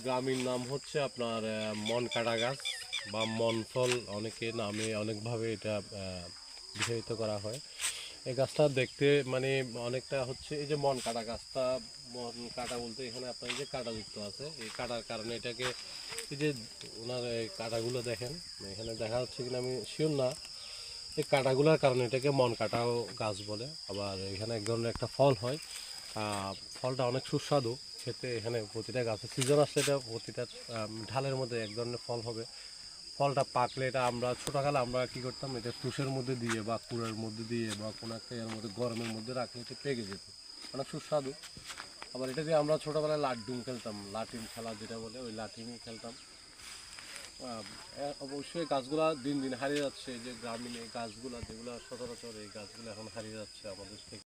গ্রামীণ নাম হচ্ছে আপনার মন কাটা গাছ বা মনফল, অনেকে নামে অনেকভাবে এটা বিভাজিত করা হয়। এই গাছটা দেখতে মানে অনেকটা হচ্ছে এই যে মন কাটা গাছটা, মন কাটা বলতে এখানে আপনার এই যে কাঁটাযুক্ত আছে, এই কাটার কারণে এটাকে এই যে ওনার এই কাঁটাগুলো দেখেন, এখানে দেখা যাচ্ছে কিনা আমি শিওর না। এই কাঁটাগুলোর কারণে এটাকে মন কাটাও গাছ বলে। আবার এখানে এক ধরনের একটা ফল হয়, ফলটা অনেক সুস্বাদু খেতে। এখানে প্রতিটা গাছের সিজন আসলে এটা প্রতিটা ঢালের মধ্যে এক ধরনের ফল হবে। ফলটা পাকলে এটা আমরা ছোটোকালে আমরা কী করতাম, এটা তুষের মধ্যে দিয়ে বা কুড়ের মধ্যে দিয়ে বা কোনো একটা এর মধ্যে গরমের মধ্যে রাখলে এটা পেকে যেত, অনেক সুস্বাদু। আবার এটা দিয়ে আমরা ছোটোবেলায় লাড্ডুম খেলতাম, লাটিম খেলা যেটা বলে, ওই লাটিমই খেলতাম। অবশ্যই গাছগুলা দিন দিন হারিয়ে যাচ্ছে। এই যে গ্রামীণ এই গাছগুলা যেগুলো সচরাচর, এই গাছগুলো এখন হারিয়ে যাচ্ছে আমাদের থেকে।